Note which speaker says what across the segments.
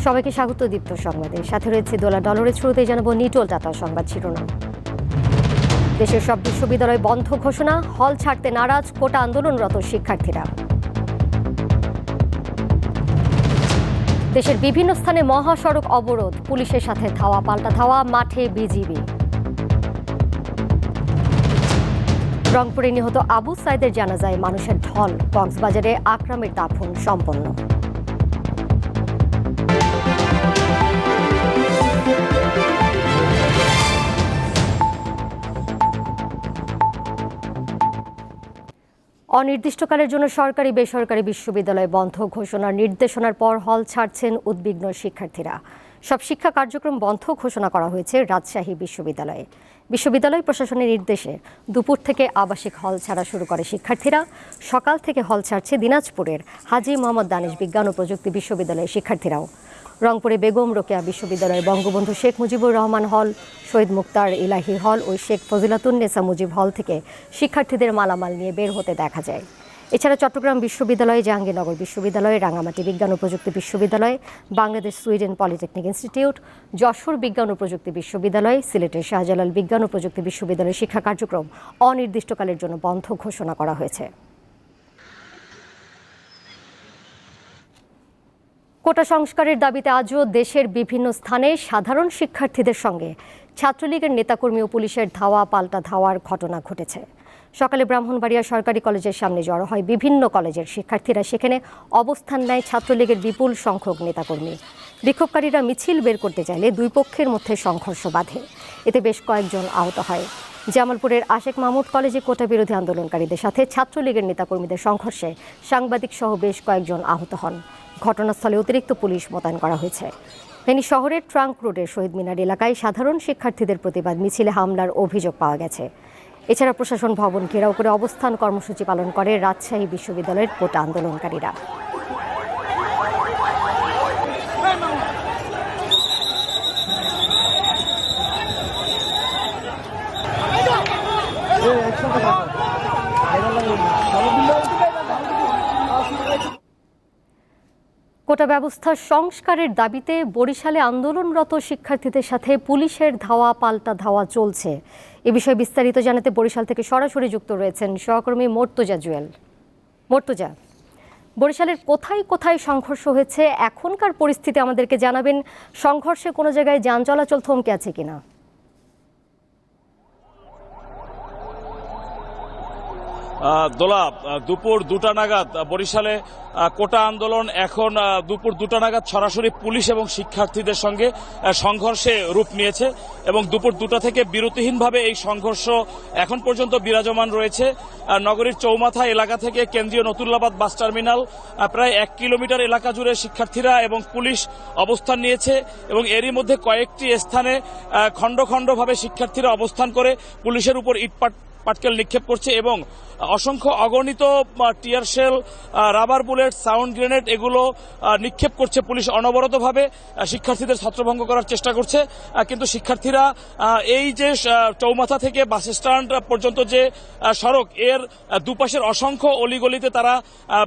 Speaker 1: সবাইকে স্বাগত দীপ্ত সংবাদে। সাথে রয়েছে দোলা ডলরের শুরুতেই জানাবো নিটোল টাটা সংবাদ শিরোনাম। দেশের সব বিশ্ববিদ্যালয় বন্ধ ঘোষণা, হল ছাড়তে নারাজ কোটা আন্দোলনরত শিক্ষার্থীরা। দেশের বিভিন্ন স্থানে মহাসড়ক অবরোধ, পুলিশের সাথে ধাওয়া পাল্টা ধাওয়া, মাঠে বিজিবি। রংপুরে নিহত আবু সাইদের জানাজায় মানুষের ঢল, কক্সবাজারে আকরামের দাফন সম্পন্ন। অনির্দিষ্টকালের জন্য সরকারি বেসরকারি বিশ্ববিদ্যালয় বন্ধ ঘোষণার নির্দেশনার পর হল ছাড়ছেন উদ্বিগ্ন শিক্ষার্থীরা। সব শিক্ষা কার্যক্রম বন্ধ ঘোষণা করা হয়েছে রাজশাহী বিশ্ববিদ্যালয়ে। বিশ্ববিদ্যালয় প্রশাসনের নির্দেশে দুপুর থেকে আবাসিক হল ছাড়া শুরু করে শিক্ষার্থীরা। সকাল থেকে হল ছাড়ছে দিনাজপুরের হাজী মোহাম্মদ দানিশ বিজ্ঞান ও প্রযুক্তি বিশ্ববিদ্যালয়ের শিক্ষার্থীরাও। রংপুরে বেগম রোকেয়া বিশ্ববিদ্যালয়ের বঙ্গবন্ধু শেখ মুজিবুর রহমান হল, শহীদ মুক্তার ইলাহি হল ও শেখ ফজিলাতুন্নেসা মুজিব হল থেকে শিক্ষার্থীদের মালামাল নিয়ে বের হতে দেখা যায়। এছাড়া চট্টগ্রাম বিশ্ববিদ্যালয়, জাহাঙ্গীরনগর বিশ্ববিদ্যালয়, রাঙামাটি বিজ্ঞান ও প্রযুক্তি বিশ্ববিদ্যালয়, Bangladesh Sweden polytechnic institute, Jessore বিজ্ঞান ও প্রযুক্তি বিশ্ববিদ্যালয়, সিলেটের শাহজালাল বিজ্ঞান ও প্রযুক্তি বিশ্ববিদ্যালয়ের শিক্ষা কার্যক্রম অনির্দিষ্টকালের জন্য বন্ধ ঘোষণা করা হয়েছে। কোটা সংস্কারের দাবিতে আজও দেশের বিভিন্ন স্থানে সাধারণ শিক্ষার্থীদের সঙ্গে ছাত্রলীগের নেতাকর্মী ও পুলিশের ধাওয়া পাল্টা ধাওয়ার ঘটনা ঘটেছে। সকালে ব্রাহ্মণবাড়িয়া সরকারি কলেজের সামনে জড়ো হয় বিভিন্ন কলেজের শিক্ষার্থীরা। সেখানে অবস্থান নেয় ছাত্রলীগের বিপুল সংখ্যক নেতাকর্মী। বিক্ষোভকারীরা মিছিল বের করতে চাইলে দুই পক্ষের মধ্যে সংঘর্ষ বাধে। এতে বেশ কয়েকজন আহত হয়। জামালপুরের আশেক মাহমুদ কলেজে কোটা বিরোধী আন্দোলনকারীদের সাথে ছাত্রলীগের নেতাকর্মীদের সংঘর্ষে সাংবাদিক সহ বেশ কয়েকজন আহত হন। ঘটনাস্থলে অতিরিক্ত পুলিশ মোতায়েন করা হয়েছে। ফেনী শহরের ট্রাঙ্ক রোডের শহীদ মিনার এলাকায় সাধারণ শিক্ষার্থীদের প্রতিবাদ মিছিলে হামলার অভিযোগ পাওয়া গেছে। এছাড়া প্রশাসন ভবন ঘেরাও করে অবস্থান কর্মসূচি পালন করে রাজশাহী বিশ্ববিদ্যালয়ের কোটা আন্দোলনকারীরা। কোটা ব্যবস্থা সংস্কারের দাবিতে বরিশালে আন্দোলনরত শিক্ষার্থীদের সাথে পুলিশের ধাওয়া পাল্টা ধাওয়া চলছে। এ বিষয়ে বিস্তারিত জানাতে বরিশাল থেকে সরাসরি যুক্ত রয়েছেন সহকর্মী মর্তুজা জুয়েল। মর্তুজা, বরিশালের কোথায় কোথায় সংঘর্ষ হয়েছে, এখনকার পরিস্থিতি আমাদেরকে জানাবেন। সংঘর্ষে কোনো জায়গায় যান চলাচল থমকে আছে কিনা?
Speaker 2: দোলা, দুপুর 2টা নাগাদ বরিশালে কোটা আন্দোলন এখন দুপুর 2টা নাগাদ সরাসরি পুলিশ এবং শিক্ষার্থীদের সঙ্গে সংঘর্ষে রূপ নিয়েছে এবং দুপুর 2টা থেকে বিরতিহীনভাবে এই সংঘর্ষ এখন পর্যন্ত বিরাজমান রয়েছে। নগরীর চৌমাথা এলাকা থেকে কেন্দ্রীয় নতুল্লাবাদ বাস টার্মিনাল প্রায় 1 কিলোমিটার এলাকা জুড়ে শিক্ষার্থীরা এবং পুলিশ অবস্থান নিয়েছে এবং এরই মধ্যে কয়েকটি স্থানে খণ্ড খণ্ডভাবে শিক্ষার্থীরা অবস্থান করে পুলিশের উপর পাটকেল নিক্ষেপ করছে এবং অসংখ্য অগণিত tear shell, rubber bullet, sound grenade এগুলো নিক্ষেপ করছে পুলিশ অনবরতভাবে। শিক্ষার্থীদের ছত্রভঙ্গ করার চেষ্টা করছে, কিন্তু শিক্ষার্থীরা এই যে চৌমাথা থেকে বাস স্ট্যান্ড পর্যন্ত যে সড়ক, এর দুপাশের অসংখ্য অলিগলিতে তারা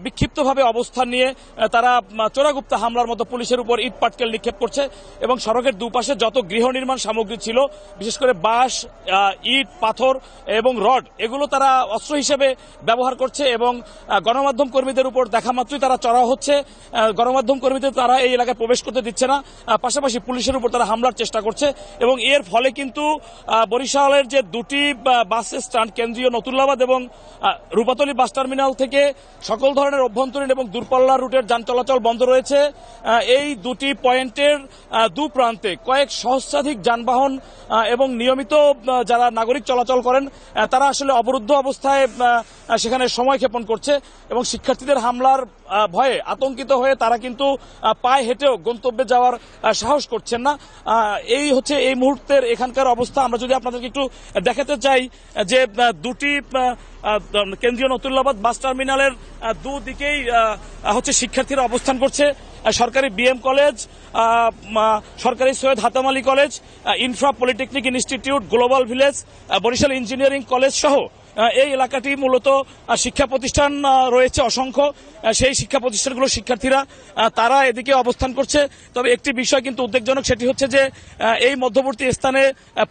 Speaker 2: বিক্ষিপ্তভাবে অবস্থান নিয়ে তারা চোরাগুপ্তা হামলার মতো পুলিশের উপর ইট পাটকেল নিক্ষেপ করছে এবং সড়কের দুপাশে যত গৃহ নির্মাণ সামগ্রী ছিল, বিশেষ করে বাঁশ, ইট, পাথর এবং রড, এগুলো তারা অস্ত্র হিসেবে ব্যবহার করছে এবং গণমাধ্যম কর্মীদের উপর দেখা মাত্রই তারা চড়াও হচ্ছে। গণমাধ্যম কর্মীদের তারা এই এলাকায় প্রবেশ করতে দিচ্ছে না, পাশাপাশি পুলিশের উপর তারা হামলার চেষ্টা করছে এবং এর ফলে কিন্তু বরিশালের যে দুটি বাস স্ট্যান্ড, কেন্দ্রীয় নতুল্লাবাদ এবং রূপাতলী বাস টার্মিনাল থেকে সকল ধরনের অভ্যন্তরীণ এবং দূরপাল্লার রুটের যান চলাচল বন্ধ রয়েছে। এই দুটি পয়েন্টের দুপ্রান্তে কয়েক সহস্রাধিক যানবাহন এবং নিয়মিত যারা নাগরিক চলাচল করেন তারা আসলে অবরুদ্ধ অবস্থায় সেখানে সময় ক্ষেপণ করছে এবং শিক্ষার্থীদের হামলার ভয়ে আতঙ্কিত হয়ে তারা কিন্তু পায়ে হেঁটেও গন্তব্যে যাওয়ার সাহস করছেন না। এই হচ্ছে এই মুহূর্তের এখানকার অবস্থা। আমরা যদি আপনাদেরকে একটু দেখাতে চাই যে দুটি কেন্দ্রীয় নতুল্লাবাদ বাস টার্মিনালের দুদিকেই হচ্ছে শিক্ষার্থীরা অবস্থান করছে। সরকারি বিএম কলেজ, সরকারি Syed Hatem Ali college, Infra Polytechnic Institute, Global Village, Barisal engineering college সহ এই এলাকাটি মূলত শিক্ষা প্রতিষ্ঠান রয়েছে অসংখ্য। সেই শিক্ষা প্রতিষ্ঠানগুলোর শিক্ষার্থীরা তারা এদিকে অবস্থান করছে। তবে একটি বিষয় কিন্তু উদ্বেগজনক, সেটি হচ্ছে যে এই মধ্যবর্তী স্থানে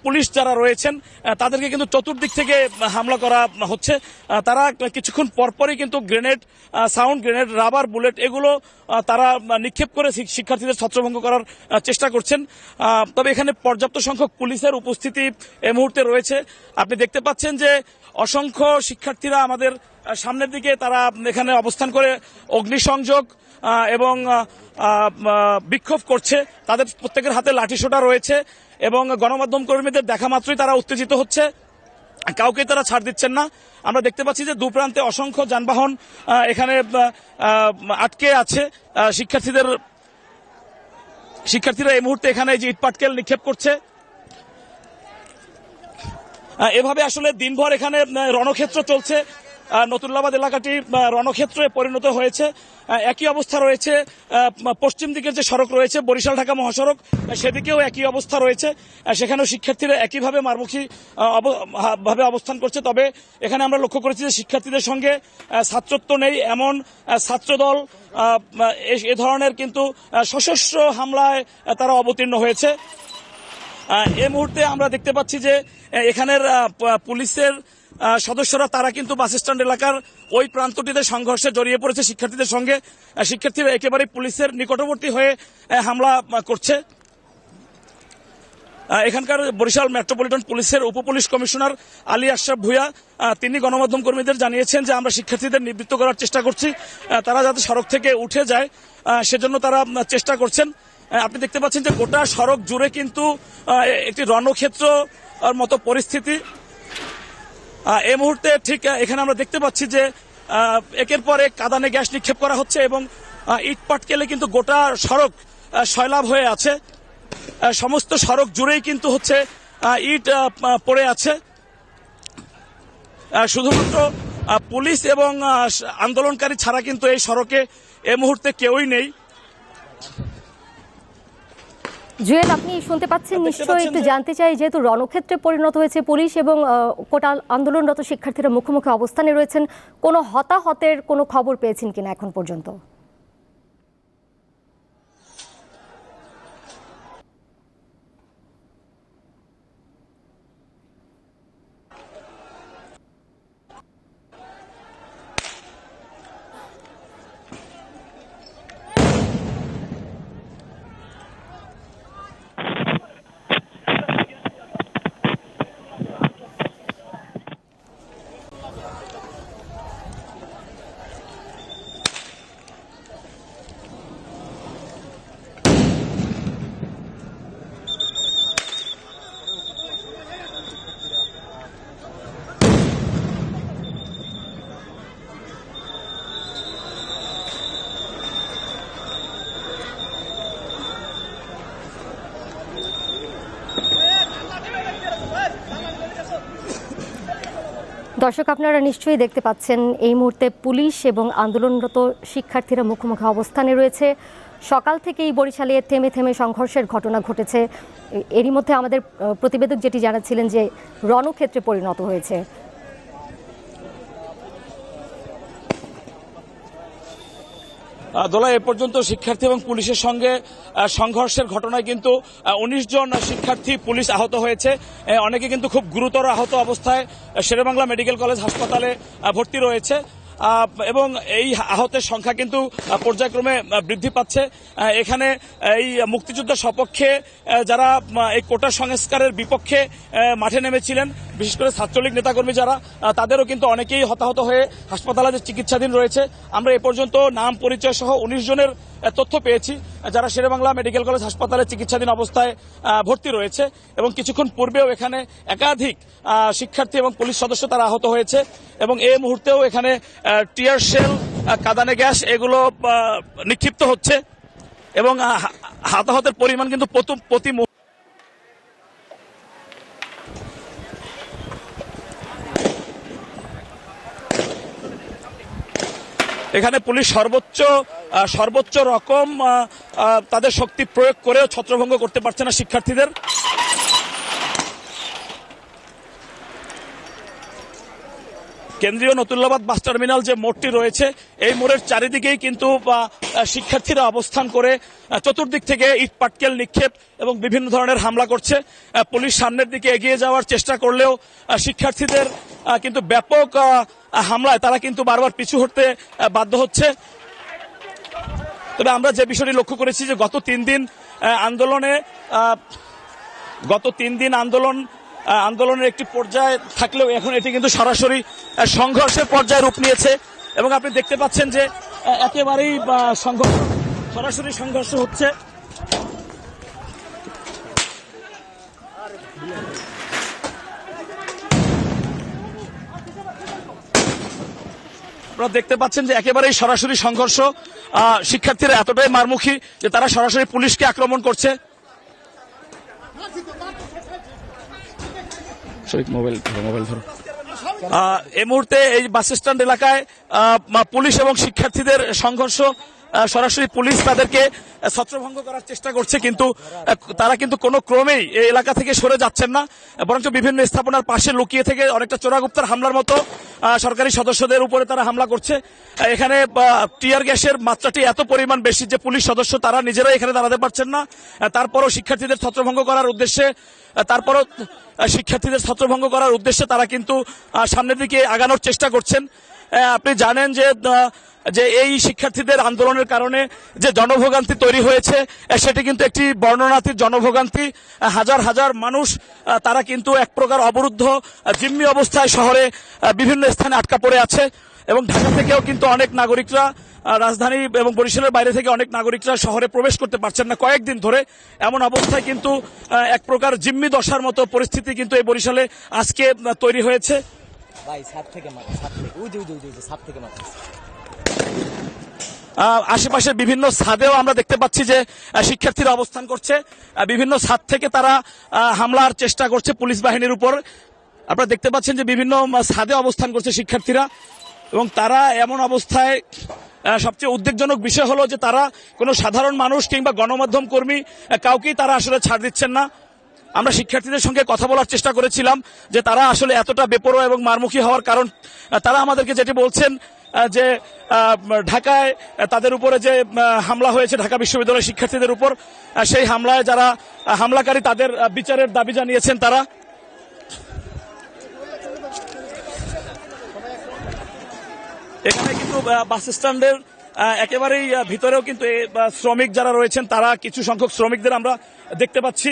Speaker 2: পুলিশ যারা রয়েছেন তাদেরকে কিন্তু চতুর্দিক থেকে হামলা করা হচ্ছে। তারা কিছুক্ষণ পরপরই কিন্তু grenade, sound grenade, rubber bullet এগুলো তারা নিক্ষেপ করে শিক্ষার্থীদের ছত্রভঙ্গ করার চেষ্টা করছেন। তবে এখানে পর্যাপ্ত সংখ্যক পুলিশের উপস্থিতি এই মুহূর্তে রয়েছে। আপনি দেখতে পাচ্ছেন যে অসংখ্য শিক্ষার্থীরা আমাদের সামনের দিকে তারা এখানে অবস্থান করে অগ্নিসংযোগ এবং বিক্ষোভ করছে। তাদের প্রত্যেকের হাতে লাঠিসোঁটা রয়েছে এবং গণমাধ্যম কর্মীদের দেখা মাত্রই তারা উত্তেজিত হচ্ছে, কাউকে তারা ছাড় দিচ্ছেন না। আমরা দেখতে পাচ্ছি যে দুপ্রান্তে অসংখ্য যানবাহন এখানে আটকে আছে। শিক্ষার্থীরা এই মুহূর্তে এখানে যে ইটপাটকেল নিক্ষেপ করছে। এভাবে আসলে দিনভর এখানে রণক্ষেত্র চলছে। নতুল্লাবাদ এলাকাটি রণক্ষেত্রে পরিণত হয়েছে। একই অবস্থা রয়েছে পশ্চিম দিকের যে সড়ক রয়েছে বরিশাল ঢাকা মহাসড়ক, সেদিকেও একই অবস্থা রয়েছে। সেখানেও শিক্ষার্থীরা একইভাবে মারমুখী ভাবে অবস্থান করছে। তবে এখানে আমরা লক্ষ্য করেছি যে শিক্ষার্থীদের সঙ্গে ছাত্রত্ব নেই এমন ছাত্রদল এ ধরনের কিন্তু সশস্ত্র হামলায় তারা অবতীর্ণ হয়েছে। এই মুহূর্তে আমরা দেখতে পাচ্ছি যে এখানের পুলিশের সদস্যরা তারা কিন্তু বাসস্ট্যান্ড এলাকার ওই প্রান্তটিতে সংঘর্ষে জড়িয়ে পড়েছে শিক্ষার্থীদের সঙ্গে। শিক্ষার্থীরা একেবারে পুলিশের নিকটবর্তী হয়ে হামলা করছে। এখানকার বরিশাল মেট্রোপলিটন পুলিশের উপপুলিশ কমিশনার আলী আশরাফ ভূঁইয়া তিনি গণমাধ্যম কর্মীদের জানিয়েছেন যে আমরা শিক্ষার্থীদের নিবৃত্ত করার চেষ্টা করছি, তারা যাতে সড়ক থেকে উঠে যায় সেজন্য তারা চেষ্টা করছেন। আপনি দেখতে পাচ্ছেন যে গোটা সড়ক জুড়ে কিন্তু একটি রণক্ষেত্র মতো পরিস্থিতি। এই মুহূর্তে ঠিক এখানে আমরা দেখতে পাচ্ছি যে একের পর এক কাঁদানে গ্যাস নিক্ষেপ করা হচ্ছে এবং ইট পাটকেলে কিন্তু গোটা সড়ক সয়লাভ হয়ে আছে। সমস্ত সড়ক জুড়েই কিন্তু হচ্ছে ইট পড়ে আছে। শুধুমাত্র পুলিশ এবং আন্দোলনকারী ছাড়া কিন্তু এই সড়কে এই মুহূর্তে কেউই নেই।
Speaker 1: জুয়েল, আপনি শুনতে পাচ্ছেন নিশ্চয়ই, একটু জানতে চাই, যেহেতু রণক্ষেত্রে পরিণত হয়েছে পুলিশ এবং কোটা আন্দোলনরত শিক্ষার্থীরা মুখোমুখি অবস্থানে রয়েছেন, কোনো হতাহতের কোনো খবর পেয়েছেন কিনা এখন পর্যন্ত? দর্শক, আপনারা নিশ্চয়ই দেখতে পাচ্ছেন এই মুহূর্তে পুলিশ এবং আন্দোলনরত শিক্ষার্থীরা মুখোমুখি অবস্থানে রয়েছে। সকাল থেকেই বরিশালে থেমে থেমে সংঘর্ষের ঘটনা ঘটেছে। এরই মধ্যে আমাদের প্রতিবেদক যেটি জানাচ্ছিলেন যে রণক্ষেত্রে পরিণত হয়েছে।
Speaker 2: দোলা, এ পর্যন্ত শিক্ষার্থী এবং পুলিশের সঙ্গে সংঘর্ষের ঘটনায় কিন্তু 19 জন শিক্ষার্থী পুলিশ আহত হয়েছে। অনেকে কিন্তু খুব গুরুতর আহত অবস্থায় শেরেবাংলা মেডিকেল কলেজ হাসপাতালে ভর্তি রয়েছে এবং এই আহতের সংখ্যা কিন্তু পর্যায়ক্রমে বৃদ্ধি পাচ্ছে। এখানে এই মুক্তিযুদ্ধের সপক্ষে যারা এই কোটা সংস্কারের বিপক্ষে মাঠে নেমেছিলেন, বিশেষ করে ছাত্রলীগ নেতাকর্মী যারা, তাদেরও কিন্তু অনেকেই হতাহত হয়ে হাসপাতালে চিকিৎসাধীন রয়েছে। আমরা এ পর্যন্ত নাম পরিচয় সহ 19 জনের তথ্য পেয়েছি যারা শেরেবাংলা মেডিকেল কলেজ হাসপাতালে চিকিৎসাধীন অবস্থায় ভর্তি রয়েছে এবং কিছুক্ষণ পূর্বেও এখানে একাধিক শিক্ষার্থী এবং পুলিশ সদস্য তারা আহত হয়েছে এবং এই মুহূর্তেও এখানে টিয়ার শেল, কাঁদানে গ্যাস এগুলো নিক্ষিপ্ত হচ্ছে এবং হতাহতের পরিমাণ কিন্তু প্রতি এখানে পুলিশ সর্বোচ্চ রকম তাদের শক্তি প্রয়োগ করেও ছত্রভঙ্গ করতে পারছে না শিক্ষার্থীদের। কেন্দ্রীয় নতুল্লাবাদ বাস টার্মিনাল যে মোড়টি রয়েছে এই মোড়ের চারিদিকেই কিন্তু শিক্ষার্থীরা অবস্থান করে চতুর্দিক থেকে ইট পাটকেল নিক্ষেপ এবং বিভিন্ন ধরনের হামলা করছে। পুলিশ সামনের দিকে এগিয়ে যাওয়ার চেষ্টা করলেও শিক্ষার্থীদের কিন্তু ব্যাপক হামলায় তারা কিন্তু বারবার পিছু হটতে বাধ্য হচ্ছে। তবে আমরা যে বিষয়টি লক্ষ্য করেছি যে গত তিন দিন আন্দোলনের একটি পর্যায়ে থাকলেও এখন এটি কিন্তু সরাসরি সংঘর্ষের পর্যায়ে রূপ নিয়েছে এবং আপনি দেখতে পাচ্ছেন যে একেবারেই সরাসরি সংঘর্ষ হচ্ছে। আপনারা দেখতে পাচ্ছেন যে একেবারেই সরাসরি সংঘর্ষ। শিক্ষার্থীরা এতটাই মারমুখী যে তারা সরাসরি পুলিশকে আক্রমণ করছে। এই মুহূর্তে এই বাস স্ট্যান্ড এলাকায় পুলিশ এবং শিক্ষার্থীদের সংঘর্ষ। সরাসরি পুলিশ তাদেরকে ছত্রভঙ্গ করার চেষ্টা করছে, কিন্তু তারা কিন্তু কোনো ক্রমেই এই এলাকা থেকে সরে যাচ্ছেন না, বরঞ্চ বিভিন্ন স্থাপনার পাশে লুকিয়ে থেকে অনেকটা চোরাগুপ্তার হামলার মতো সরকারি সদস্যদের উপরে তারা হামলা করছে। এখানে টিয়ার গ্যাসের মাত্রাটি এত পরিমাণ বেশি যে পুলিশ সদস্য তারা নিজেরাই এখানে দাঁড়াতে পারছেন না। তারপরও শিক্ষার্থীদের ছত্রভঙ্গ করার উদ্দেশ্যে তারা কিন্তু সামনের দিকে আগানোর চেষ্টা করছেন। আপনি জানেন যে এই শিক্ষার্থীদের আন্দোলনের কারণে যে জনভোগান্তি তৈরি হয়েছে সেটি কিন্তু একটি বর্ণনাতীত জনভোগান্তি। হাজার হাজার মানুষ তারা কিন্তু এক প্রকার অবরুদ্ধ জিম্মি অবস্থায় শহরে বিভিন্ন স্থানে আটকা পড়ে আছে এবং ঢাকা থেকেও কিন্তু অনেক নাগরিকরা, রাজধানী এবং বরিশালের বাইরে থেকে অনেক নাগরিকরা শহরে প্রবেশ করতে পারছেন না কয়েকদিন ধরে। এমন অবস্থায় কিন্তু এক প্রকার জিম্মি দশার মতো পরিস্থিতি কিন্তু এই বরিশালে আজকে তৈরি হয়েছে। আশেপাশে বিভিন্ন ছাদেও আমরা দেখতে পাচ্ছি যে শিক্ষার্থীরা অবস্থান করছে। বিভিন্ন ছাদ থেকে তারা হামলার চেষ্টা করছে পুলিশ বাহিনীর উপর। আপনারা দেখতে পাচ্ছেন যে বিভিন্ন ছাদে অবস্থান করছে শিক্ষার্থীরা এবং তারা এমন অবস্থায় সবচেয়ে উদ্বেগজনক বিষয় হলো যে তারা কোনো সাধারণ মানুষ কিংবা গণমাধ্যম কর্মী কাউকেই তারা আসলে ছাড় দিচ্ছেন না। আমরা শিক্ষার্থীদের সঙ্গে কথা বলার চেষ্টা করেছিলাম যে তারা আসলে এতটা বেপরোয়া এবং মারমুখী হওয়ার কারণ। তারা আমাদেরকে যেটি বলছেন যে ঢাকায় তাদের উপরে যে হামলা হয়েছে ঢাকা বিশ্ববিদ্যালয়ের শিক্ষার্থীদের উপর, সেই হামলায় যারা হামলাকারী তাদের বিচারের দাবি জানিয়েছেন তারা। এখানে কিন্তু বাস স্ট্যান্ডের একেবারেই ভিতরেও কিন্তু শ্রমিক যারা রয়েছেন তারা, কিছু সংখ্যক শ্রমিকদের আমরা দেখতে পাচ্ছি।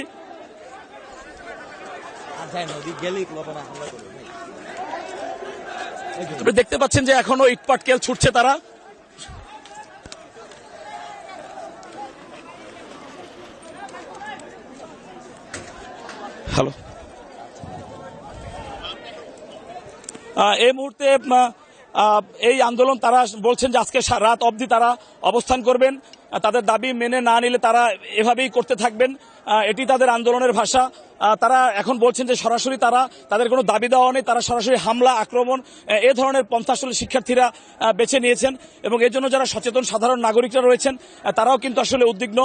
Speaker 2: দেখতে পাচ্ছেন যে এখনো ইট পাটকেল ছুটছে তারা। হ্যালো, এই মুহূর্তে এই আন্দোলন তারা বলছেন যে আজকে রাত অবধি তারা অবস্থান করবেন। তাদের দাবি মেনে না নিলে তারা এভাবেই করতে থাকবেন, এটি তাদের আন্দোলনের ভাষা। তারা এখন বলছেন যে সরাসরি তাদের কোনো দাবি দেওয়া নেই, তারা সরাসরি হামলা আক্রমণ এ ধরনের পন্থা আসলে শিক্ষার্থীরা বেছে নিয়েছেন এবং এর জন্য যারা সচেতন সাধারণ নাগরিকরা রয়েছেন তারাও কিন্তু আসলে উদ্বিগ্ন।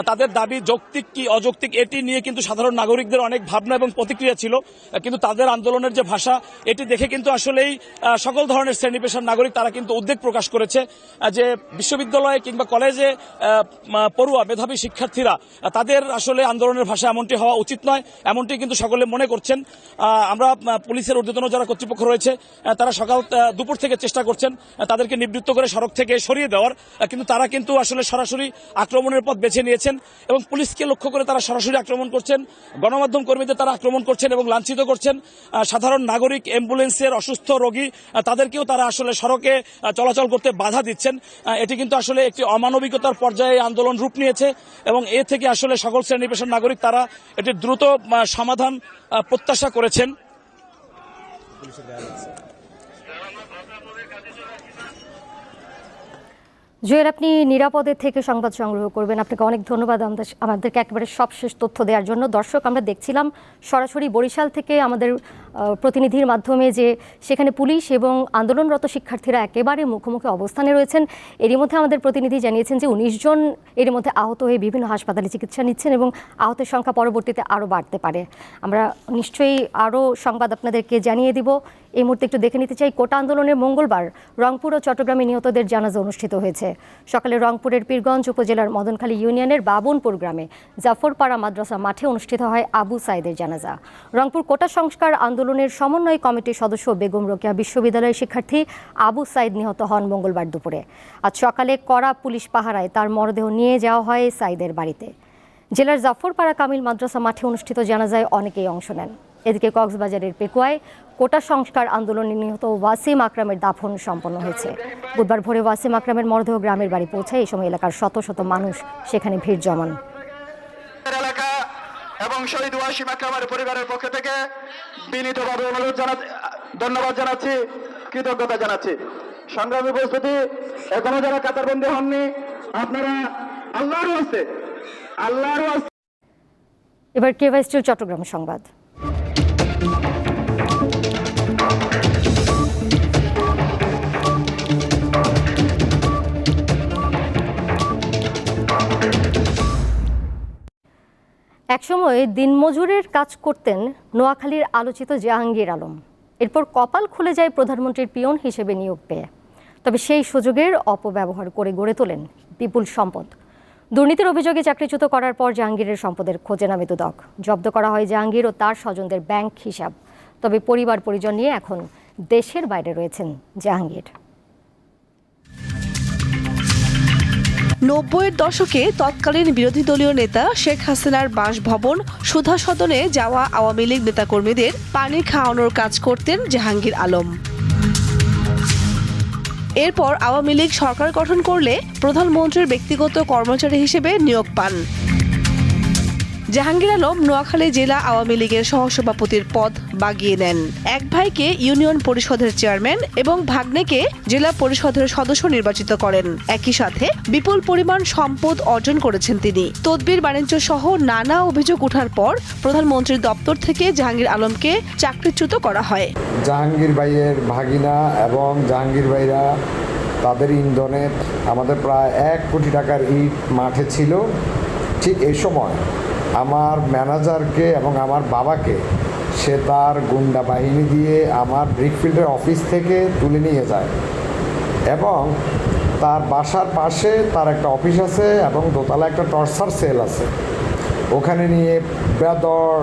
Speaker 2: তাদের দাবি যৌক্তিক কি অযৌক্তিক এটি নিয়ে কিন্তু সাধারণ নাগরিকদের অনেক ভাবনা এবং প্রতিক্রিয়া ছিল, কিন্তু তাদের আন্দোলনের যে ভাষা এটি দেখে কিন্তু আসলেই সকল ধরনের শ্রেণী পেশার নাগরিক তারা কিন্তু উদ্বেগ প্রকাশ করেছে যে বিশ্ববিদ্যালয়ে কিংবা কলেজে পড়ুয়া মেধাবী শিক্ষার্থীরা তাদের আসলে আন্দোলনের ভাষা এমনটি হওয়া উচিত নয়, এমনটি কিন্তু সকলে মনে করছেন। আমরা পুলিশের ঊর্ধ্বতন যারা কর্তৃপক্ষ রয়েছে তারা দুপুর থেকে চেষ্টা করছেন তাদেরকে নিবৃত্ত করে সড়ক থেকে সরিয়ে দেওয়ার, কিন্তু তারা কিন্তু আসলে সরাসরি আক্রমণের পথ বেছে নিয়েছেন এবং পুলিশকে লক্ষ্য করে তারা সরাসরি আক্রমণ করছেন, গণমাধ্যম কর্মীদের তারা আক্রমণ করছেন এবং লাঞ্ছিত করছেন। সাধারণ নাগরিক, অ্যাম্বুলেন্সের অসুস্থ রোগী তাদেরকেও তারা আসলে সড়কে চলাচল করতে বাধা দিচ্ছেন। এটি কিন্তু আসলে একটি অমানবিকতার পর্যায়ে আন্দোলন রূপ নিয়েছে এবং এ থেকে আসলে সকল শ্রেণী পেশার নাগরিক তারা এটির দ্রুত সমাধান প্রত্যাশা করেছেন।
Speaker 1: জুয়েল, আপনি নিরাপদে থেকে সংবাদ সংগ্রহ করবেন। আপনাকে অনেক ধন্যবাদ আমাদেরকে একেবারে সবশেষ তথ্য দেওয়ার জন্য। দর্শক, আমরা দেখছিলাম সরাসরি বরিশাল থেকে আমাদের প্রতিনিধির মাধ্যমে যে সেখানে পুলিশ এবং আন্দোলনরত শিক্ষার্থীরা একেবারে মুখোমুখি অবস্থানে রয়েছেন। এরই মধ্যে আমাদের প্রতিনিধি জানিয়েছেন যে 19 জন এর মধ্যে আহত হয়ে বিভিন্ন হাসপাতালে চিকিৎসা নিচ্ছেন এবং আহতের সংখ্যা পরবর্তীতে আরও বাড়তে পারে। আমরা নিশ্চয়ই আরও সংবাদ আপনাদেরকে জানিয়ে দিব। এই মুহূর্তে একটু দেখে নিতে চাই, কোটা আন্দোলনের মঙ্গলবার রংপুর ও চট্টগ্রামে নিহতদের জানাজা অনুষ্ঠিত হয়েছে। সকালে রংপুরের পীরগঞ্জ উপজেলার মদনখালী ইউনিয়নের বাবুনপুর গ্রামে জাফরপাড়া মাদ্রাসা মাঠে অনুষ্ঠিত হয় আবু সাইদের জানাজা। রংপুর কোটা সংস্কার আন্দোলনের সমন্বয় কমিটির সদস্য বেগম রোকেয়া বিশ্ববিদ্যালয়ের শিক্ষার্থী আবু সাইদ নিহত হন মঙ্গলবার দুপুরে। আজ সকালে কড়া পুলিশ পাহারায় তার মরদেহ নিয়ে যাওয়া হয় সাইদের বাড়িতে। জেলার জাফরপাড়া কামিল মাদ্রাসা মাঠে অনুষ্ঠিত জানাজায় অনেকেই অংশ নেন। এদিকে কক্সবাজারের পেকুয়ায় কোটা সংস্কার আন্দোলনে নিহত ওয়াসিম আকরামের দাফন সম্পন্ন হয়েছে। বুধবার ভোরে ওয়াসিম আকরামের মরদেহ গ্রামের বাড়ি পৌঁছায়। এই সময় এলাকার শত শত মানুষ সেখানে ভিড় জমান।
Speaker 3: এলাকা এবং শহীদ ওয়াসিম আকরামের পরিবারের পক্ষ থেকে বিনীতভাবে ধন্যবাদ জানাচ্ছি, কৃতজ্ঞতা জানাচ্ছি। সংগ্রামী উপস্থিতি, এখনো যারা কাতারবন্দী হননি, আপনারা আল্লাহর ওয়াস্তে
Speaker 1: এবার কেভাইস চট্টগ্রাম সংবাদ। একসময় দিনমজুরের কাজ করতেন নোয়াখালীর আলোচিত জাহাঙ্গীর আলম। এরপর কপাল খুলে যায় প্রধানমন্ত্রীর পিয়ন হিসেবে নিয়োগ পেয়ে। তবে সেই সুযোগের অপব্যবহার করে গড়ে তোলেন বিপুল সম্পদ। দুর্নীতির অভিযোগে চাকরিচ্যুত করার পর জাহাঙ্গীরের সম্পদের খোঁজে নামে দুদক। জব্দ করা হয় জাহাঙ্গীর ও তার স্বজনদের ব্যাংক হিসাব। তবে পরিবার পরিজন নিয়ে এখন দেশের বাইরে রয়েছেন জাহাঙ্গীর।
Speaker 4: 90-এর দশকে তৎকালীন বিরোধী দলীয় নেতা শেখ হাসিনার বাসভবন সুধা সদনে যাওয়া আওয়ামী লীগ নেতাকর্মীদের পানি খাওয়ানোর কাজ করতেন জাহাঙ্গীর আলম। এরপর আওয়ামী লীগ সরকার গঠন করলে প্রধানমন্ত্রীর ব্যক্তিগত কর্মচারী হিসেবে নিয়োগ পান। জাহাঙ্গীর আলম নোয়াখালী জেলা আওয়ামী লীগের সহসভাপতির পদ বাগিয়ে নেন। এক ভাইকে ইউনিয়ন পরিষদের চেয়ারম্যান এবং ভাগ্নেকে জেলা পরিষদের সদস্য নির্বাচিত করেন। একই সাথে বিপুল পরিমাণ সম্পদ অর্জন করেছেন তিনি। তদবির বাণিজ্য সহ নানা অভিযোগ ওঠার পর প্রধানমন্ত্রীর দপ্তর থেকে জাহাঙ্গীর আলমকে চাকরিচ্যুত করা হয়।
Speaker 5: জাহাঙ্গীর ভাইয়ের ভাগিনা এবং জাহাঙ্গীর ভাইরা তাদের ইন্ধনে আমাদের প্রায় 1 কোটি টাকার ইট মাঠে ছিল। ঠিক এই সময় আমার ম্যানেজারকে এবং আমার বাবাকে সে তার গুন্ডা বাহিনী দিয়ে আমার ব্রিকফিল্ডের অফিস থেকে তুলে নিয়ে যায় এবং তার বাসার পাশে তার একটা অফিস আছে এবং দোতলা একটা টর্চার সেল আছে, ওখানে নিয়ে বেদর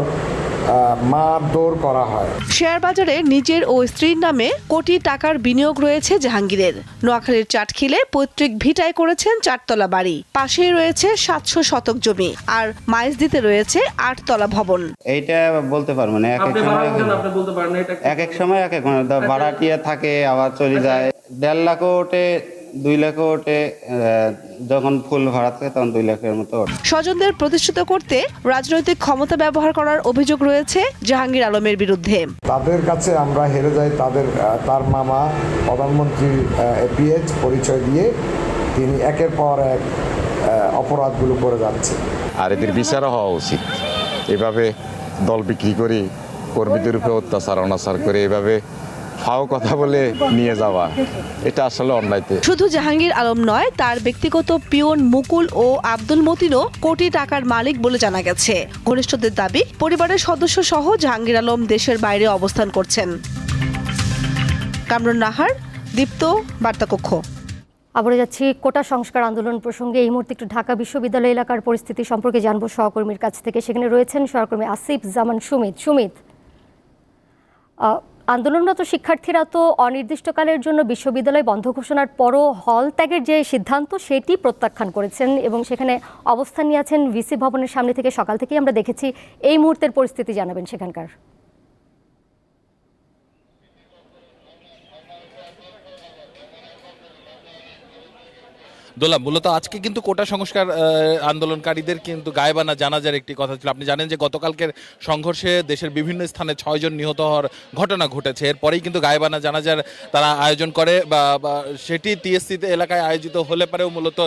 Speaker 5: মারধর করা হয়।
Speaker 4: শেয়ার বাজারে নিজের ও স্ত্রীর নামে কোটি টাকার বিনিয়োগ রয়েছে জাহাঙ্গীরের। নোয়াখালীর চাটখিলে পৈতৃক ভিটায় করেছেন 4 তলা বাড়ি, পাশেই রয়েছে 700 শতক জমি, আর মাইজদিতে রয়েছে 8 তলা ভবন।
Speaker 6: এইটা বলতে পারবো না, এক এক সময় এক এক ভাড়াটিয়া থাকে, আবার চলে যায়। 1.5 লাখ ওঠে, 2 লাখ ওঠে, যখন ফুল ভাড়া থাকে তখন 2 লাখের মতো ওঠে।
Speaker 4: স্বজনদের প্রতিষ্ঠিত করতে রাজনৈতিক ক্ষমতা ব্যবহার করার অভিযোগ রয়েছে জাহাঙ্গীর আলমের বিরুদ্ধে।
Speaker 5: তাদের কাছে আমরা হেরে যাই। তার মামা প্রধানমন্ত্রী পিএইচ পরিচয় দিয়ে তিনি একের পর এক অপরাধগুলো করে যাচ্ছে।
Speaker 7: আর এদের বিচারও হওয়া উচিত। এভাবে দল বিক্রি করে কর্মীদের উপরে অত্যাচার অনাচার করে এভাবে ফাও কথা বলে নিয়ে যাওয়া, এটা আসলে অন্যায়তে।
Speaker 4: শুধু জাহাঙ্গীর আলম নয়, তার ব্যক্তিগত পিয়ন মুকুল ও আব্দুল মতিনও কোটি টাকার মালিক বলে জানা গেছে। ঘনিষ্ঠদের দাবি, পরিবারের সদস্য সহ জাহাঙ্গীর আলম দেশের বাইরে অবস্থান করছেন। কামরুন নাহার, দীপ্ত, বার্তাকক্ষ।
Speaker 1: আবারও যাচ্ছি কোটা সংস্কার আন্দোলন প্রসঙ্গে। এই মুহূর্তে একটু ঢাকা বিশ্ববিদ্যালয় এলাকার পরিস্থিতি সম্পর্কে জানবো সহকর্মীর কাছ থেকে। সেখানে রয়েছেন সহকর্মী আসিফ জামান সুমিত। আন্দোলনরত শিক্ষার্থীরা তো অনির্দিষ্টকালের জন্য বিশ্ববিদ্যালয় বন্ধ ঘোষণার পরও হল ত্যাগের যে সিদ্ধান্ত সেটি প্রত্যাখ্যান করেছেন এবং সেখানে অবস্থান নিয়েছেন ভিসি ভবনের সামনে থেকে সকাল থেকেই আমরা দেখেছি। এই মুহূর্তের পরিস্থিতি জানাবেন সেখানকার।
Speaker 8: দোলা, মূলত আজকে কিন্তু কোটা সংস্কার আন্দোলনকারীদের কিন্তু গায়েবানা জানাজার একটি কথা ছিল। আপনি জানেন যে গতকালকের সংঘর্ষে দেশের বিভিন্ন স্থানে 6 জন নিহত হওয়ার ঘটনা ঘটেছে। এরপরেই কিন্তু গায়েবানা জানাজার তারা আয়োজন করে বা সেটি টিএসসি এলাকায় আয়োজিত হলে পারেও মূলত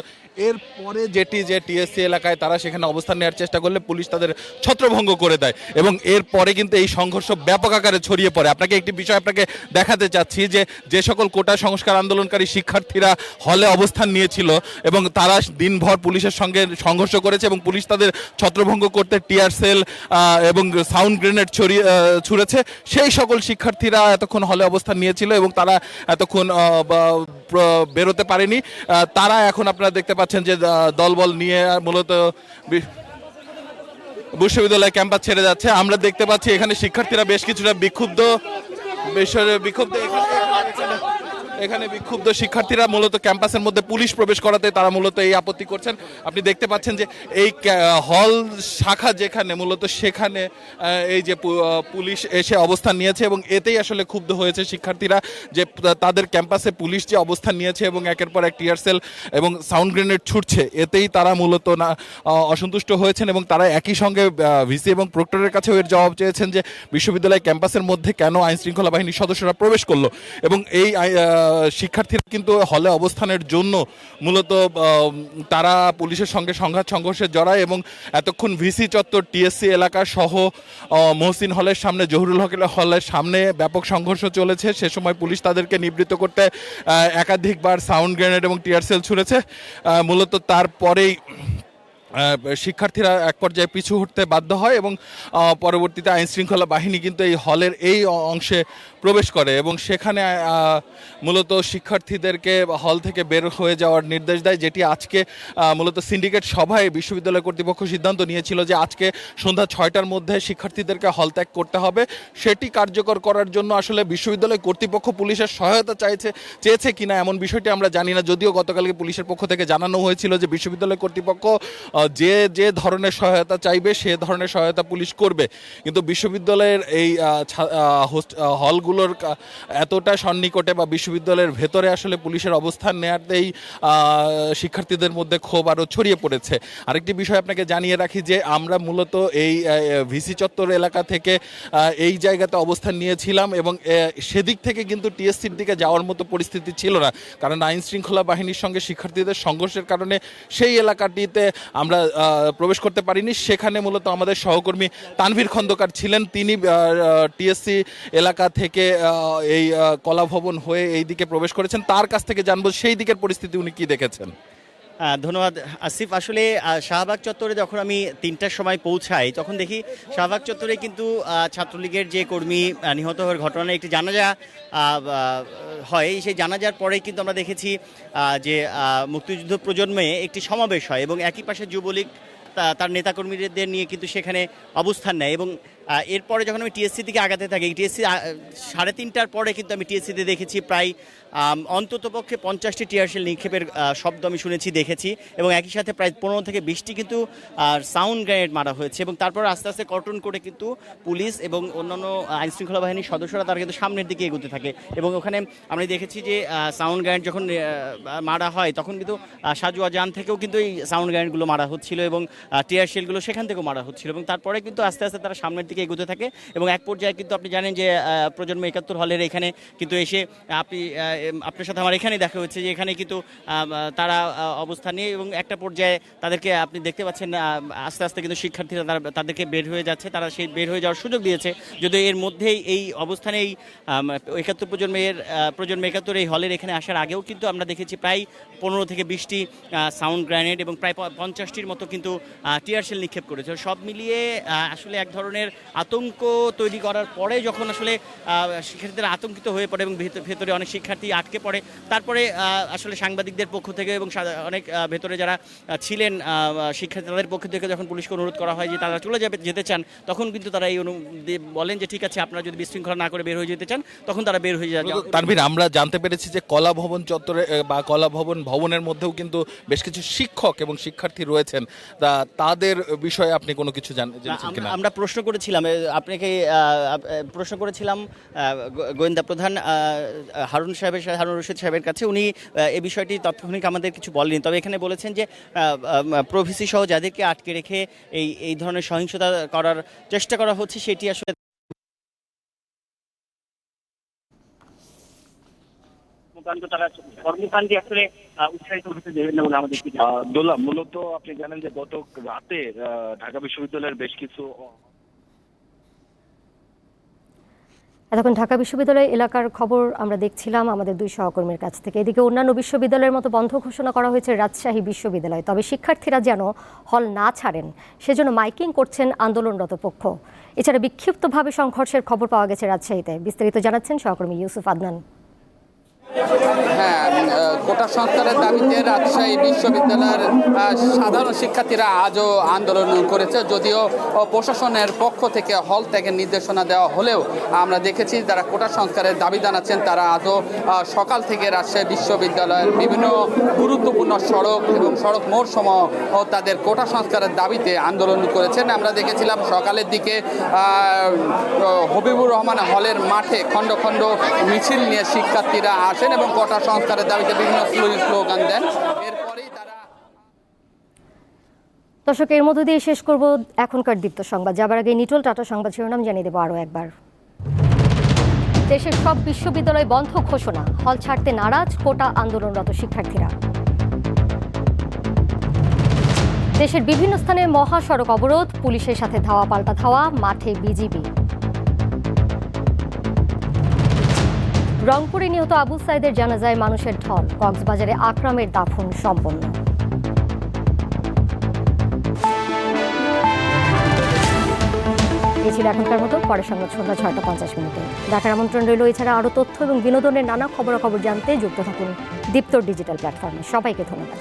Speaker 8: এরপরে যে টিএসসি এলাকায় তারা সেখানে অবস্থান নেওয়ার চেষ্টা করলে পুলিশ তাদের ছত্রভঙ্গ করে দেয় এবং এরপরে কিন্তু এই সংঘর্ষ ব্যাপক আকারে ছড়িয়ে পড়ে। আপনাকে একটি বিষয় আপনাকে দেখাতে চাচ্ছি যে সকল কোটা সংস্কার আন্দোলনকারী শিক্ষার্থীরা হলে অবস্থান নিয়েছিল এবং তারা দিনভর পুলিশের সঙ্গে সংঘর্ষ করেছে এবং পুলিশ তাদের ছত্রভঙ্গ করতে টিয়ার সেল এবং সাউন্ড গ্রেনেড ছুড়েছে, সেই সকল শিক্ষার্থীরা এতক্ষণ হলে অবস্থান নিয়েছিল এবং তারা এতক্ষণ বেরোতে পারেনি। তারা এখন আপনারা দেখতে পাচ্ছেন যে দলবল নিয়ে মূলত বিশ্ববিদ্যালয় ক্যাম্পাস ছেড়ে যাচ্ছে। আমরা দেখতে পাচ্ছি এখানে শিক্ষার্থীরা বেশ কিছুটা বিক্ষুব্ধ এখানে বিক্ষুব্ধ শিক্ষার্থীরা মূলত ক্যাম্পাসের মধ্যে পুলিশ প্রবেশ করাতে তারা মূলত এই আপত্তি করছেন। আপনি দেখতে পাচ্ছেন যে এই হল শাখা যেখানে মূলত সেখানে এই যে পুলিশ এসে অবস্থান নিয়েছে এবং এতেই আসলে ক্ষুব্ধ হয়েছে শিক্ষার্থীরা যে তাদের ক্যাম্পাসে পুলিশ যে অবস্থান নিয়েছে এবং একের পর এক টিয়ার সেল এবং সাউন্ড গ্রেনেড ছুটছে, এতেই তারা মূলত অসন্তুষ্ট হয়েছেন এবং তারা একই সঙ্গে ভিসি এবং প্রক্টরের কাছেও এর জবাব চেয়েছেন যে বিশ্ববিদ্যালয় ক্যাম্পাসের মধ্যে কেন আইন শৃঙ্খলা বাহিনীর সদস্যরা প্রবেশ করলো এবং এই শিক্ষার্থীরা কিন্তু হলে অবস্থানের জন্য মূলত তারা পুলিশের সঙ্গে সংঘর্ষে জড়ায় এবং এতক্ষণ ভিসি চত্বর টিএসসি এলাকা সহ মহসিন হলের সামনে, জহুরুল হলের সামনে ব্যাপক সংঘর্ষ চলেছে। সে সময় পুলিশ তাদেরকে নিবৃত্ত করতে একাধিকবার সাউন্ড গ্রেনেড এবং টিয়ার সেল ছুড়েছে। মূলত তারপরেই শিক্ষার্থীরা এক পর্যায়ে পিছু হটতে বাধ্য হয় এবং পরবর্তীতে আইন শৃঙ্খলা বাহিনী কিন্তু এই হলের এই অংশে প্রবেশ করে এবং সেখানে মূলত শিক্ষার্থীদেরকে হল থেকে বের হয়ে যাওয়ার নির্দেশ দেয়, যেটি আজকে মূলত সিন্ডিকেট সভায় বিশ্ববিদ্যালয় কর্তৃপক্ষ সিদ্ধান্ত নিয়েছিল যে আজকে সন্ধ্যা 6টার মধ্যে শিক্ষার্থীদেরকে হল ত্যাগ করতে হবে। সেটি কার্যকর করার জন্য আসলে বিশ্ববিদ্যালয় কর্তৃপক্ষ পুলিশের সহায়তা চেয়েছে কিনা এমন বিষয়টি আমরা জানি না, যদিও গতকালকে পুলিশের পক্ষ থেকে জানানো হয়েছিল যে বিশ্ববিদ্যালয় কর্তৃপক্ষ যে ধরনের সহায়তা চাইবে সে ধরনের সহায়তা পুলিশ করবে। কিন্তু বিশ্ববিদ্যালয়ের এই হলগুলোর এতটা সন্নিকটে বা বিশ্ববিদ্যালয়ের ভেতরে আসলে পুলিশের অবস্থান নেওয়াতেই শিক্ষার্থীদের মধ্যে ক্ষোভ আরও ছড়িয়ে পড়েছে। আরেকটি বিষয় আপনাকে জানিয়ে রাখি যে আমরা মূলত এই ভিসি চত্বর এলাকা থেকে এই জায়গাতে অবস্থান নিয়েছিলাম এবং সেদিক থেকে কিন্তু টিএসসির দিকে যাওয়ার মতো পরিস্থিতি ছিল না, কারণ আইন শৃঙ্খলা বাহিনীর সঙ্গে শিক্ষার্থীদের সংঘর্ষের কারণে সেই এলাকাটিতে আমরা প্রবেশ করতে পারিনি। সেখানে মূলত আমাদের সহকর্মী তানভীর খন্দকার ছিলেন, তিনি টিএসসি এলাকা থেকে এই কলাভবন হয়ে এই দিকে প্রবেশ করেছেন। তার কাছ থেকে জানবো সেই দিকের পরিস্থিতি উনি কি দেখেছেন।
Speaker 9: ধন্যবাদ আসিফ। আসলে শাহবাগ চত্বরে যখন আমি 3টার সময় পৌঁছাই তখন দেখি শাহবাগ চত্বরে কিন্তু ছাত্রলীগের যে কর্মী নিহত হওয়ার ঘটনায় একটি জানাজা হয়। সেই জানাজার পরে কিন্তু আমরা দেখেছি যে মুক্তিযুদ্ধ প্রজন্মে একটি সমাবেশ হয় এবং একই পাশে যুবলীগ তার নেতাকর্মীদের নিয়ে কিন্তু সেখানে অবস্থান নেয় এবং এরপরে যখন আমি টিএসসি দিকে আগাতে থাকি, টিএসসি 3:30টার পরে কিন্তু আমি টিএসসিতে দেখেছি প্রায় অন্ততপক্ষে 50টি টিয়ারশেল নিক্ষেপের শব্দ আমি শুনেছি, দেখেছি এবং একই সাথে প্রায় 15 থেকে 20টি কিন্তু সাউন্ড গ্রেনেড মারা হয়েছে এবং তারপর আস্তে আস্তে কর্টন করে কিন্তু পুলিশ এবং অন্যান্য আইনশৃঙ্খলা বাহিনীর সদস্যরা তারা কিন্তু সামনের দিকে এগোতে থাকে এবং ওখানে আমরা দেখেছি যে সাউন্ড গ্রেনেড যখন মারা হয় তখন কিন্তু সাজুয়া জান থেকেও কিন্তু এই সাউন্ড গ্রেনেডগুলো মারা হচ্ছিল এবং টিয়ারশেলগুলো সেখান থেকেও মারা হচ্ছিল এবং তারপরে কিন্তু আস্তে আস্তে তারা সামনের দিকে এগোতে থাকে এবং এক পর্যায়ে কিন্তু আপনি জানেন যে প্রজন্ম 71 হলের এখানে কিন্তু এসে আপনার সাথে আমার এখানে দেখা হচ্ছে যে এখানে কিন্তু তারা অবস্থান নিয়ে এবং একটা পর্যায়ে তাদেরকে আপনি দেখতে পাচ্ছেন আস্তে আস্তে কিন্তু শিক্ষার্থীরা তাদেরকে বের হয়ে যাচ্ছে, তারা সেই বের হয়ে যাওয়ার সুযোগ দিয়েছে। যদিও এর মধ্যেই এই অবস্থানে এই 71 প্রজন্ম 71 এই হলের এখানে আসার আগেও কিন্তু আমরা দেখেছি প্রায় 15 থেকে 20টি সাউন্ড গ্রেনেড এবং প্রায় 50টির মতো কিন্তু টিয়ারশেল নিক্ষেপ করেছে। সব মিলিয়ে আসলে এক ধরনের আতঙ্ক তৈরি করার পরে যখন আসলে শিক্ষার্থীরা আতঙ্কিত হয়ে পড়ে এবং ভেতরে অনেক শিক্ষার্থী আটকে পড়ে, তারপরে আসলে সাংবাদিকদের পক্ষ থেকে এবং অনেক ভেতরে যারা ছিলেন শিক্ষার্থী তাদের পক্ষ থেকে যখন পুলিশকে অনুরোধ করা হয় যে তারা চলে যেতে চান, তখন কিন্তু তারা এই বলেন যে ঠিক আছে আপনারা যদি বিশৃঙ্খলা না করে বের হয়ে যেতে চান তখন তারা বের হয়ে যান।
Speaker 8: তানভীর, আমরা জানতে পেরেছি যে কলা ভবন চত্বরে বা কলা ভবনের মধ্যেও কিন্তু বেশ কিছু শিক্ষক এবং শিক্ষার্থী রয়েছেন, তাদের বিষয়ে আপনি কোনো কিছু জেনেছেন কিনা?
Speaker 9: আমরা প্রশ্ন করেছিলাম আপনাকে প্রশ্ন করেছিলাম গোয়েন্দা প্রধান হারুন রশিদ সাহেবের কাছে। উনি এই বিষয়টি তাৎক্ষণিক আমাদের কিছু বলেনি, তবে এখানে বলেছেন যে প্রভিসি সহ যাদেরকে আটকে রেখে এই ধরনের সহিংসতা করার চেষ্টা করা হচ্ছে সেটি আসলে কর্মকাণ্ডে আসলে উৎসাহিত হতে দেবেন না বলে আমাদের
Speaker 10: দোলা, মূলত আপনি জানেন যে গত রাতে ঢাকা বিশ্ববিদ্যালয়ের বেশ কিছু
Speaker 1: এতক্ষণ ঢাকা বিশ্ববিদ্যালয় এলাকার খবর আমরা দেখছিলাম আমাদের দুই সহকর্মীর কাছ থেকে। এদিকে অন্যান্য বিশ্ববিদ্যালয়ের মতো বন্ধ ঘোষণা করা হয়েছে রাজশাহী বিশ্ববিদ্যালয়, তবে শিক্ষার্থীরা যেন হল না ছাড়েন সেজন্য মাইকিং করছেন আন্দোলনরত পক্ষ। এছাড়া বিক্ষিপ্তভাবে সংঘর্ষের খবর পাওয়া গেছে রাজশাহীতে। বিস্তারিত জানাচ্ছেন সহকর্মী ইউসুফ আদনান।
Speaker 11: হ্যাঁ, কোটা সংস্কারের দাবিতে রাজশাহী বিশ্ববিদ্যালয়ের সাধারণ শিক্ষার্থীরা আজও আন্দোলন করেছে। যদিও প্রশাসনের পক্ষ থেকে হল ত্যাগের নির্দেশনা দেওয়া হলেও আমরা দেখেছি যারা কোটা সংস্কারের দাবি জানাচ্ছেন তারা আজও সকাল থেকে রাজশাহী বিশ্ববিদ্যালয়ের বিভিন্ন গুরুত্বপূর্ণ সড়ক এবং সড়ক মোড় সমূহ তাদের কোটা সংস্কারের দাবিতে আন্দোলন করেছেন। আমরা দেখেছিলাম সকালের দিকে হবিবুর রহমান হলের মাঠে খণ্ড খণ্ড মিছিল নিয়ে শিক্ষার্থীরা আসেন এবং কোটা সংস্কারের দাবিতে বিভিন্ন স্লোগান দেন। এরপরেই তারা
Speaker 1: দর্শক, এর মধ্য দিয়ে শেষ করব এখনকার দীপ্ত সংবাদ। যাবার আগে নিটোল টাটা সংবাদ শিরোনাম জানিয়ে দেবো আরও একবার। দেশের সব বিশ্ববিদ্যালয় বন্ধ ঘোষণা, হল ছাড়তে নারাজ কোটা আন্দোলনরত শিক্ষার্থীরা। দেশের বিভিন্ন স্থানে মহাসড়ক অবরোধ, পুলিশের সাথে ধাওয়া পাল্টা ধাওয়া, মাঠে বিজিবি। রংপুরে নিহত আবু সাইদের জানাজায় মানুষের ঢল, কক্সবাজারে আকরামের দাফন সম্পন্ন। এই ছিল এখনকার মতো। পরের সংবাদ সন্ধ্যা ৬টা ৫০ দেখার আমন্ত্রণ রইল। এছাড়া আরও তথ্য এবং বিনোদনের নানা খবরাখবর জানতে যুক্ত থাকুন দীপ্তর ডিজিটাল প্ল্যাটফর্মে। সবাইকে ধন্যবাদ।